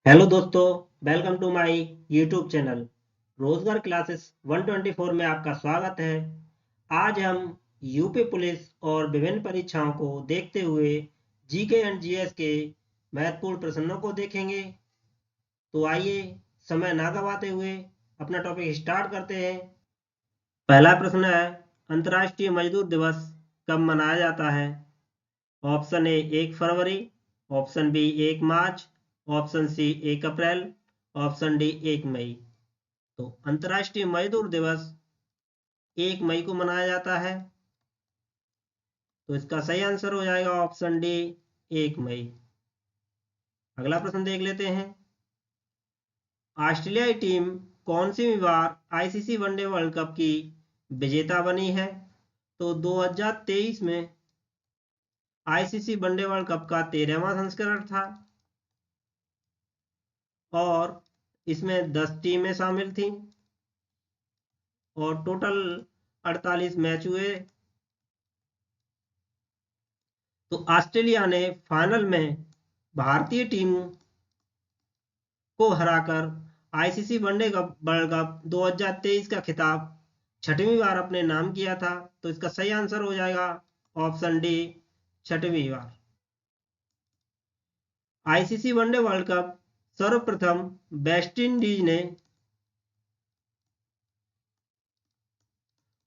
Hello दोस्तों, welcome to my YouTube channel Rojgar classes 124 में आपका स्वागत है। आज हम यूपी पुलिस और विभिन्न परीक्षाओं को देखते हुए जीके एंड जीएस के महत्वपूर्ण प्रश्नों को देखेंगे। तो आइए समय ना गवाते हुए अपना टॉपिक स्टार्ट करते हैं। पहला प्रश्न है, अंतर्राष्ट्रीय मजदूर दिवस कब मनाया जाता है? ऑप्शन ए 1 फरवरी, ऑप्शन बी 1 मार्च, ऑप्शन सी 1 अप्रैल, ऑप्शन डी 1 मई। तो अंतर्राष्ट्रीय मजदूर दिवस 1 मई को मनाया जाता है। तो इसका सही आंसर हो जाएगा ऑप्शन डी 1 मई। अगला प्रश्न देख लेते हैं। ऑस्ट्रेलियाई टीम कौन सी बार आईसीसी वनडे वर्ल्ड कप की विजेता बनी है? तो 2023 में आईसीसी वनडे वर्ल्ड कप का 13वां संस्करण था और इसमें 10 टीमें शामिल थीं और टोटल 48 मैच हुए। तो ऑस्ट्रेलिया ने फाइनल में भारतीय टीम को हराकर आईसीसी वनडे वर्ल्ड कप 2023 का खिताब छठवीं बार अपने नाम किया था। तो इसका सही आंसर हो जाएगा ऑप्शन डी, छठवीं बार। आईसीसी वनडे वर्ल्ड कप सर्वप्रथम वेस्ट इंडीज ने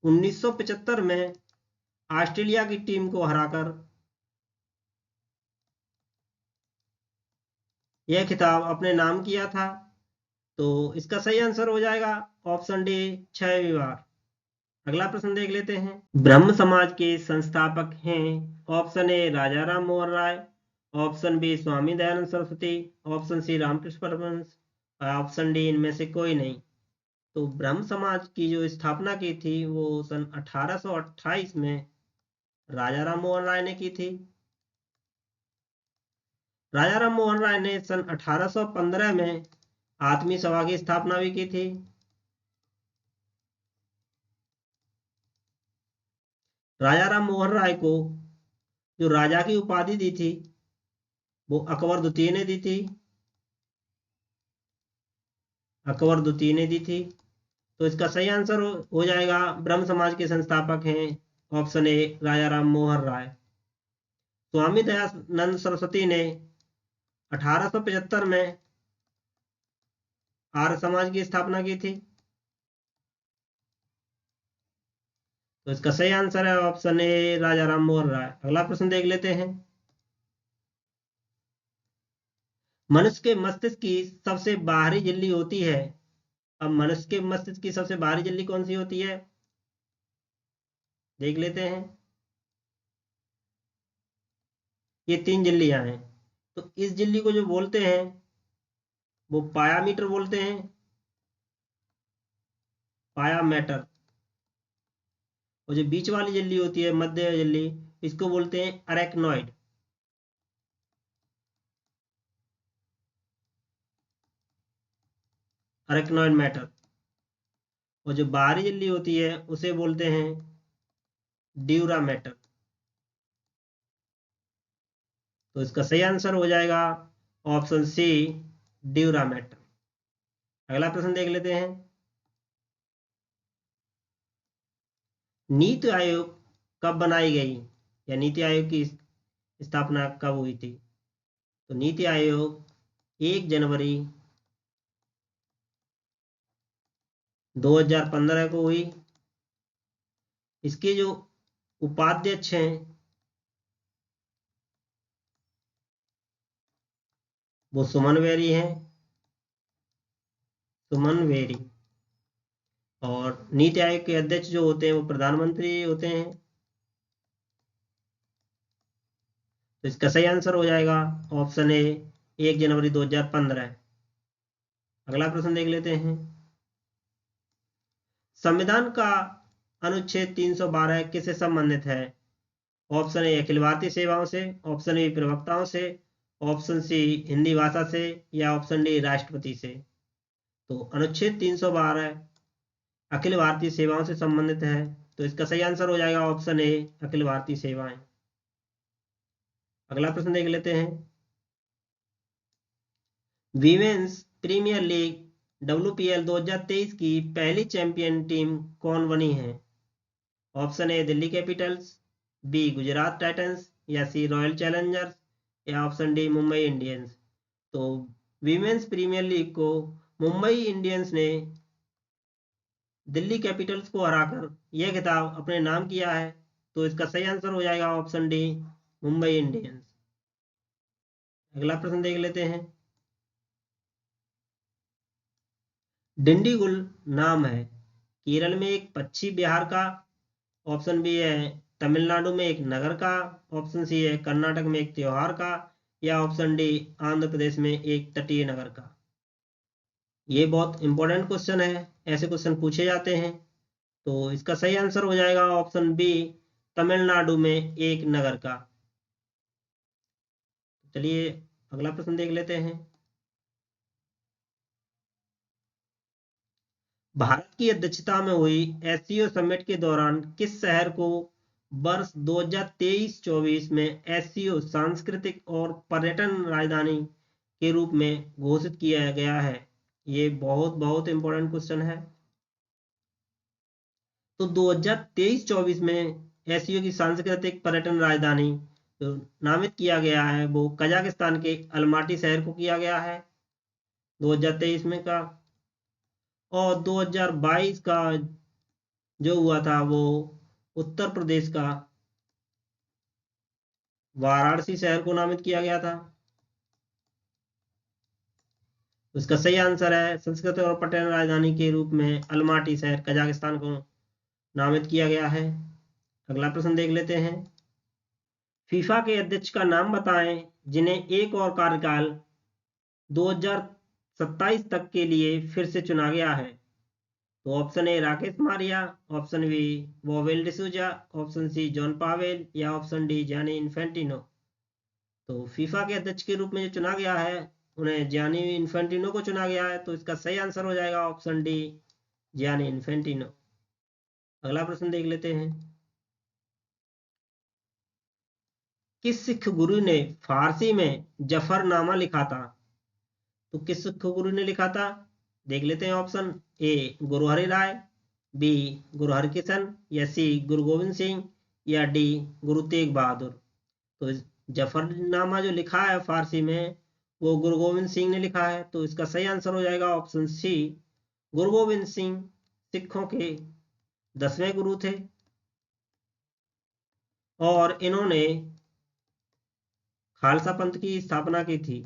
1975 में ऑस्ट्रेलिया की टीम को हराकर यह खिताब अपने नाम किया था। तो इसका सही आंसर हो जाएगा ऑप्शन डी, 6वीं बार। अगला प्रश्न देख लेते हैं। ब्रह्म समाज के संस्थापक हैं? Option A Raja Ram Mohan Roy, option B Swami Dayanand Saraswati, option C Ramakrishna Paramhansa, option D इनमें से कोई नहीं। तो ब्रह्म समाज की जो स्थापना की थी वो सन 1828 में राजा राम मोहन राय ने की थी। राजा राम मोहन राय ने सन 1815 में आत्मी सभा की स्थापना भी की थी। राजा राम मोहन राय को जो राजा की उपाधि दी थी वो अकबर द्वितीय ने दी थी। अकबर द्वितीय ने दी थी। तो इसका सही आंसर हो जाएगा, ब्रह्म समाज के संस्थापक हैं ऑप्शन ए राजा राम मोहन राय। स्वामी दयानंद सरस्वती ने 1875 में आर्य समाज की स्थापना की थी। तो इसका सही आंसर है ऑप्शन ए राजा राम मोहन राय। अगला प्रश्न देख लेते हैं। मनुष्य के मस्तिष्क की सबसे बाहरी झिल्ली होती है। अब मनुष्य के मस्तिष्क की सबसे बाहरी झिल्ली कौन सी होती है, देख लेते हैं। ये 3 झिल्लियां हैं। तो इस झिल्ली को जो बोलते हैं वो पायामीटर बोलते हैं, पायामीटर। और जो बीच वाली झिल्ली होती है, मध्य झिल्ली, इसको बोलते हैं अरेक्नॉइड। Arachnoid matter. और जो बाहरी झिल्ली होती है उसे बोलते हैं ड्यूरा मैटर। तो इसका सही आंसर हो जाएगा ऑप्शन सी, ड्यूरा मैटर। अगला प्रश्न देख लेते हैं। नीति आयोग कब बनाई गई, या नीति आयोग की स्थापना कब हुई थी? तो नीति आयोग 1 जनवरी 2015 को हुई। इसके जो उपाध्यक्ष हैं वो सुमन बेरी हैं, सुमन बेरी। और नीति आयोग के अध्यक्ष जो होते हैं वो प्रधानमंत्री होते हैं। तो इसका सही आंसर हो जाएगा ऑप्शन ए, 1 जनवरी 2015। अगला प्रश्न देख लेते हैं। संविधान का अनुच्छेद 312 किससे संबंधित है? ऑप्शन ए अखिल भारतीय सेवाओं से, ऑप्शन बी प्रवक्ताओं से, ऑप्शन सी हिंदी भाषा से, या ऑप्शन डी राष्ट्रपति से। तो अनुच्छेद 312 अखिल भारतीय सेवाओं से संबंधित है। तो इसका सही आंसर हो जाएगा ऑप्शन ए, अखिल भारतीय सेवाएं। अगला प्रश्न देख लेते हैं। वीमेंस प्रीमियर लीग WPL 2023 की पहली चैंपियन टीम कौन बनी है? Option A Delhi Capitals, B Gujarat Titans, या सी रॉयल चैलेंजर्स, या ऑप्शन डी मुंबई इंडियंस। तो वीमेंस प्रीमियर लीग को मुंबई इंडियंस ने दिल्ली कैपिटल्स को हराकर यह खिताब अपने नाम किया है। तो इसका सही आंसर हो जाएगा ऑप्शन डी मुंबई इंडियंस। अगला प्रश्न देख लेते हैं। डिंडीगुल नाम है केरल में एक पक्षी विहार का, ऑप्शन बी है तमिलनाडु में एक नगर का, ऑप्शन सी है कर्नाटक में एक त्योहार का, या ऑप्शन डी आंध्र प्रदेश में एक तटीय नगर का। ये बहुत इंपॉर्टेंट क्वेश्चन है, ऐसे क्वेश्चन पूछे जाते हैं। तो इसका सही आंसर हो जाएगा ऑप्शन बी तमिलनाडु में एक नगर का। चलिए अगला प्रश्न देख लेते हैं। भारत की अध्यक्षता में हुई एससीओ समिट के दौरान किस शहर को वर्ष 2023-24 में एससीओ सांस्कृतिक और पर्यटन राजधानी के रूप में घोषित किया गया है? ये बहुत बहुत इंपॉर्टेंट क्वेश्चन है। तो 2023-24 में एससीओ की सांस्कृतिक पर्यटन राजधानी जो नामित किया गया है वो कजाकिस्तान के अलमाटी शहर को किया गया है 2023 में का। और 2022 का जो हुआ था वो उत्तर प्रदेश का वाराणसी शहर को नामित किया गया था। उसका सही आंसर है संस्कृत और पर्यटन राजधानी के रूप में अलमाटी शहर कजाकिस्तान को नामित किया गया है। अगला प्रश्न देख लेते हैं। फीफा के अध्यक्ष का नाम बताएं जिन्हें एक और कार्यकाल 2027 तक के लिए फिर से चुना गया है। तो option A Rakesh Maria, option B वोवेल D'Souza, option C John Powell, या ऑप्शन डी जानी इन्फेंटिनो। तो फीफा के अध्यक्ष के रूप में जो चुना गया है उन्हें जियानी इन्फेंटिनो को चुना गया है। तो इसका सही आंसर हो जाएगा ऑप्शन डी जियानी इन्फेंटिनो। अगला प्रश्न देख लेते हैं। किस सिख गुरु ने फारसी में जफरनामा लिखा था? तो किस सिख गुरु ने लिखा था देख लेते हैं। ऑप्शन ए गुरु हरिराय, बी गुरु हरकिशन, या सी गुरु गोविंद सिंह, या डी गुरु तेग बहादुर। तो जफरनामा जो लिखा है फारसी में वो गुरु गोविंद सिंह ने लिखा है। तो इसका सही आंसर हो जाएगा ऑप्शन सी गुरु गोविंद सिंह सिखों के 10वें गुरु थे और इन्होंने खालसा पंथ की स्थापना की थी।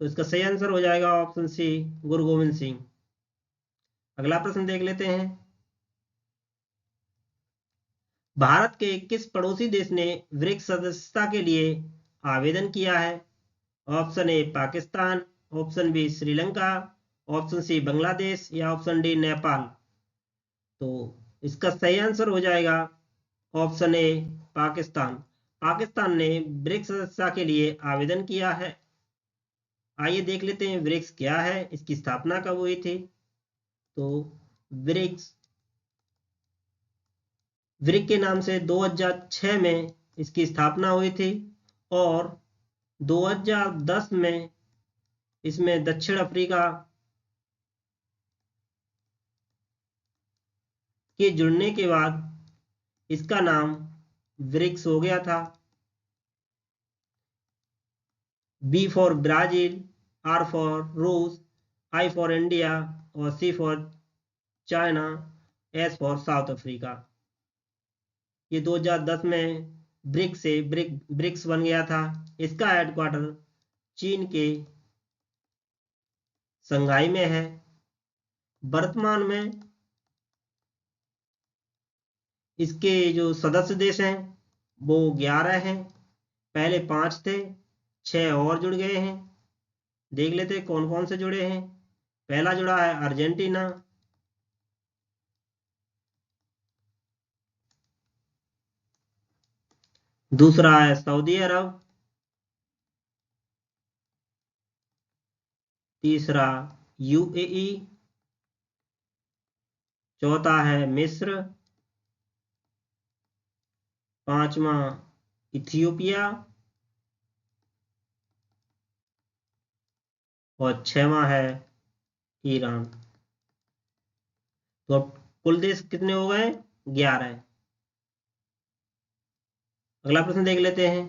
तो इसका सही आंसर हो जाएगा ऑप्शन सी गुरु गोविंद सिंह। अगला प्रश्न देख लेते हैं। भारत के किस पड़ोसी देश ने ब्रिक्स सदस्यता के लिए आवेदन किया है? Option A Pakistan, option B Sri Lanka, option C Bangladesh, या ऑप्शन डी नेपाल। तो इसका सही आंसर हो जाएगा ऑप्शन ए पाकिस्तान। पाकिस्तान ने ब्रिक्स सदस्यता के लिए आवेदन किया है। आइए देख लेते हैं ब्रिक्स क्या है, इसकी स्थापना कब हुई थी। तो ब्रिक्स ब्रिक के नाम से 2006 में इसकी स्थापना हुई थी और 2010 में इसमें दक्षिण अफ्रीका के जुड़ने के बाद इसका नाम ब्रिक्स हो गया था। B for Brazil, R for रूस, आई फॉर इंडिया और C for China, S for South Africa. ये 2010 में ब्रिक्स बन गया था। इसका हेडक्वार्टर चीन के संघाई में है। वर्तमान में इसके जो सदस्य देश हैं वो 11 हैं। पहले 5 थे, 6 और जुड़ गए हैं। देख लेते हैं कौन कौन से जुड़े हैं। पहला जुड़ा है अर्जेंटीना, दूसरा है सऊदी अरब, तीसरा यूएई, चौथा है मिस्र, पांचवा इथियोपिया, और 6वां है ईरान। तो अब कुल देश कितने हो गए? 11। अगला प्रश्न देख लेते हैं।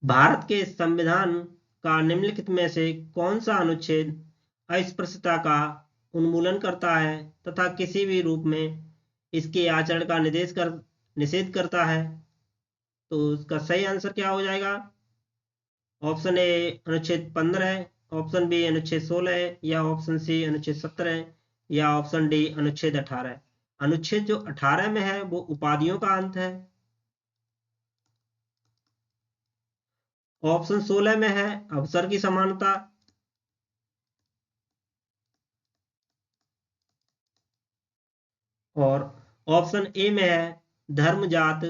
भारत के संविधान का निम्नलिखित में से कौन सा अनुच्छेद अस्पृश्यता का उन्मूलन करता है तथा किसी भी रूप में इसके आचरण का निषेध करता है? तो इसका सही आंसर क्या हो जाएगा? ऑप्शन ए अनुच्छेद 15, ऑप्शन बी अनुच्छेद 16, या ऑप्शन सी अनुच्छेद 17, या ऑप्शन डी अनुच्छेद 18। अनुच्छेद जो 18 में है वो उपाधियों का अंत है। ऑप्शन 16 में है अवसर की समानता। और ऑप्शन ए में है धर्म, जात,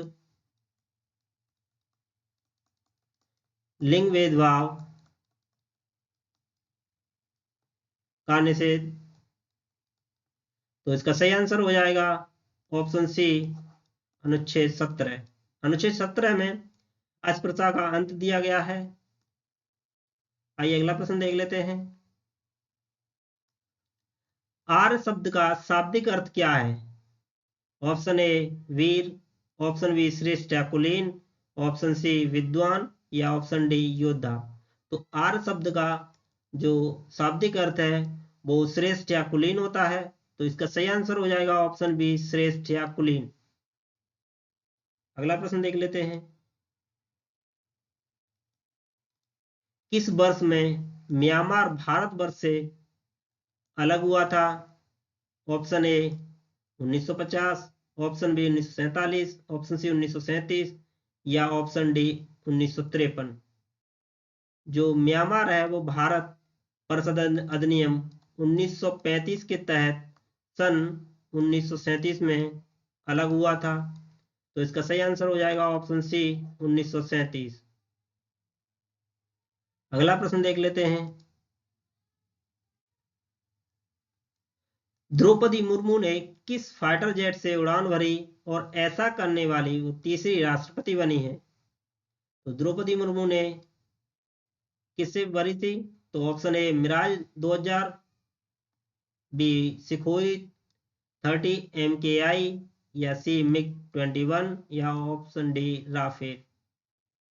लिंग भेदभाव का निषेध। तो इसका सही आंसर हो जाएगा ऑप्शन सी अनुच्छेद 17। अनुच्छेद 17 में अस्पृश्यता का अंत दिया गया है। आइए अगला प्रश्न देख लेते हैं। आर्य शब्द का शाब्दिक अर्थ क्या है? ऑप्शन ए वीर, ऑप्शन बी श्रेष्ठ या कुलीन, ऑप्शन सी विद्वान, या ऑप्शन डी योद्धा। तो आर्य शब्द का जो शाब्दिक अर्थ है वो श्रेष्ठ या कुलीन होता है। तो इसका सही आंसर हो जाएगा ऑप्शन बी श्रेष्ठ या कुलीन। अगला प्रश्न देख लेते हैं। किस वर्ष में म्यांमार भारतवर्ष से अलग हुआ था? Option A 1950, option B 1947, option C 1937, या ऑप्शन डी 1953। जो म्यांमार है वो भारत परिषद अधिनियम 1935 के तहत सन 1937 में अलग हुआ था। तो इसका सही आंसर हो जाएगा ऑप्शन सी 1937। अगला प्रश्न देख लेते हैं। द्रौपदी मुर्मू ने किस फाइटर जेट से उड़ान भरी और ऐसा करने वाली वो तीसरी राष्ट्रपति बनी है? तो द्रौपदी मुर्मू ने किससे भरी थी? तो option A Mirage 2000, B Sukhoi 30 MKI, या सी मिग 21, या ऑप्शन डी राफेल।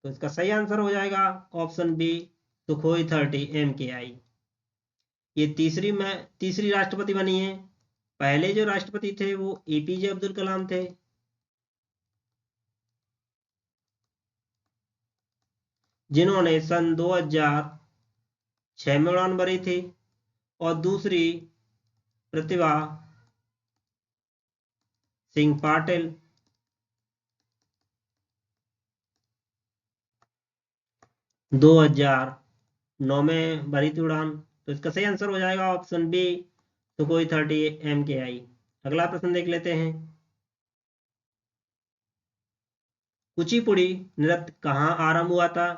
तो इसका सही आंसर हो जाएगा ऑप्शन बी सुखोई 30 MKI। ये तीसरी राष्ट्रपति बनी है। पहले जो राष्ट्रपति थे वो APJ अब्दुल कलाम थे, जिन्होंने सन 2006 में उड़ान भरी थी। और दूसरी प्रतिभा सिंह पाटिल 2009 में भरी थी उड़ान। तो इसका सही आंसर हो जाएगा ऑप्शन बी सुखोई 30 MKI। अगला प्रश्न देख लेते हैं। कुचिपुड़ी नृत्य कहाँ आरंभ हुआ था?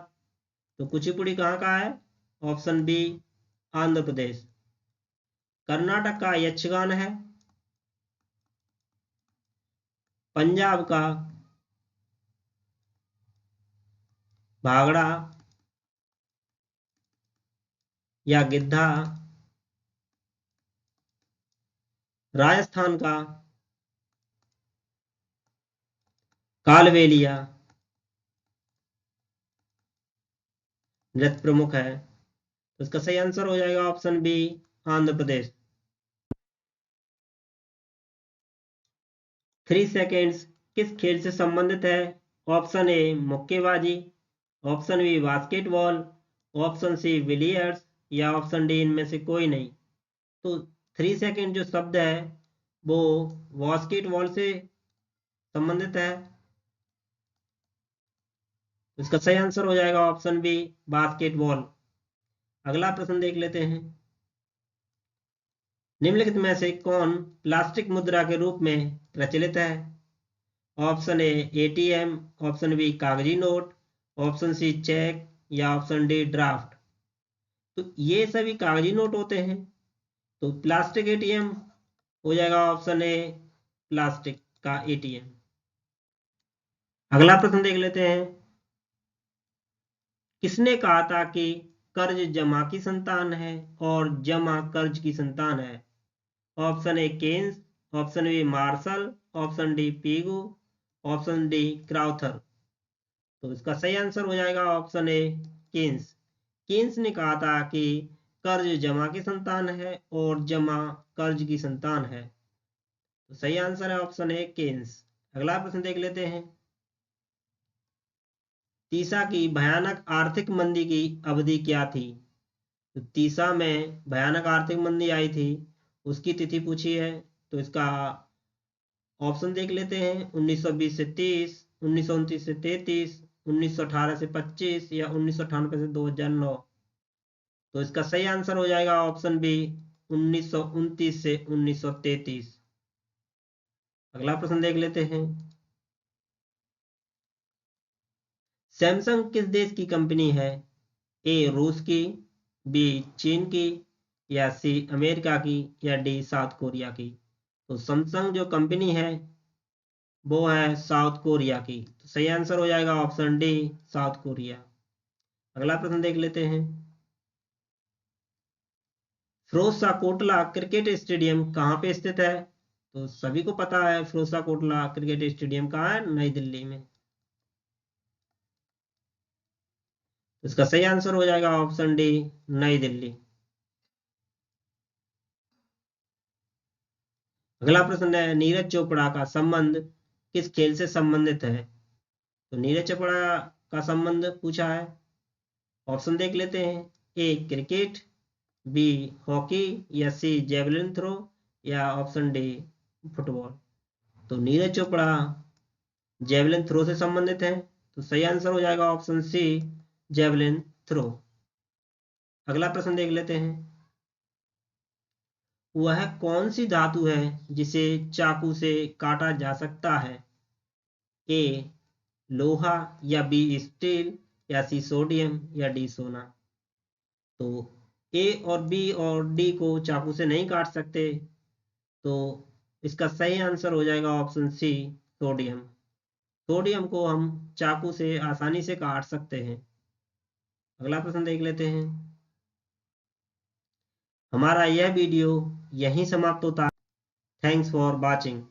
तो कुचिपुड़ी कहाँ का है? ऑप्शन बी आंध्र प्रदेश। कर्नाटक का यक्षगान है। पंजाब का भांगड़ा या गिद्धा, राजस्थान का कालबेलिया नृत्य प्रमुख है। तो इसका सही आंसर हो जाएगा option B Andhra Pradesh. 3 seconds किस खेल से संबंधित है? ऑप्शन ए मुक्केबाजी, option B basketball, option C billiards, या ऑप्शन डी इनमें से कोई नहीं। तो 3 सेकेंड जो शब्द है वो बास्केटबॉल से संबंधित है। इसका सही आंसर हो जाएगा ऑप्शन बी बास्केटबॉल। अगला प्रश्न देख लेते हैं। निम्नलिखित में से कौन प्लास्टिक मुद्रा के रूप में प्रचलित है? Option A ATM, option B कागजी नोट, ऑप्शन सी चेक, या ऑप्शन डी ड्राफ्ट। तो ये सभी कागजी नोट होते हैं। तो प्लास्टिक ATM हो जाएगा ऑप्शन ए प्लास्टिक का ATM। अगला प्रश्न देख लेते हैं। किसने कहा था कि कर्ज जमा की संतान है और जमा कर्ज की संतान है? Option A Keynes, option B Marshall, option D Pigou, option D Crowther. तो इसका सही आंसर हो जाएगा ऑप्शन ए केन्स। केन्स ने कहा था कि कर्ज जमा की संतान है और जमा कर्ज की संतान है। तो सही आंसर है ऑप्शन ए केन्स। अगला प्रश्न देख लेते हैं। तीसा की भयानक आर्थिक मंदी की अवधि क्या थी? तो तीसा में भयानक आर्थिक मंदी आई थी, उसकी तिथि पूछी है। तो इसका ऑप्शन देख लेते हैं। 1920 से 30, 1929 से 33, 1918 से 25 या 1998 से 2009। तो इसका सही आंसर हो जाएगा ऑप्शन बी 1929 से 1933। अगला प्रश्न देख लेते हैं। सैमसंग किस देश की कंपनी है? ए रूस की, बी चीन की, या सी अमेरिका की, या डी साउथ कोरिया की। तो सैमसंग जो कंपनी है वो है साउथ कोरिया की। तो सही आंसर हो जाएगा ऑप्शन डी साउथ कोरिया। अगला प्रश्न देख लेते हैं। फिरोज शाह कोटला क्रिकेट स्टेडियम कहाँ पे स्थित है? तो सभी को पता है फिरोज शाह कोटला क्रिकेट स्टेडियम कहाँ है, नई दिल्ली में। इसका सही आंसर हो जाएगा ऑप्शन डी नई दिल्ली। अगला प्रश्न है नीरज चोपड़ा का संबंध किस खेल से संबंधित है? तो नीरज चोपड़ा का संबंध पूछा है। ऑप्शन देख लेते हैं। ए क्रिकेट, बी हॉकी, या सी जेवलिन थ्रो, या ऑप्शन डी फुटबॉल। तो नीरज चोपड़ा जेवलिन थ्रो से संबंधित है। तो सही आंसर हो जाएगा ऑप्शन सी जेवलिन थ्रो। अगला प्रश्न देख लेते हैं। वह कौन सी धातु है जिसे चाकू से काटा जा सकता है? ए लोहा, या बी स्टील, या सी सोडियम, या डी सोना। तो ए और बी और डी को चाकू से नहीं काट सकते। तो इसका सही आंसर हो जाएगा ऑप्शन सी सोडियम। सोडियम को हम चाकू से आसानी से काट सकते हैं। अगला प्रश्न देख लेते हैं। हमारा यह वीडियो यहीं समाप्त होता है। Thanks for watching.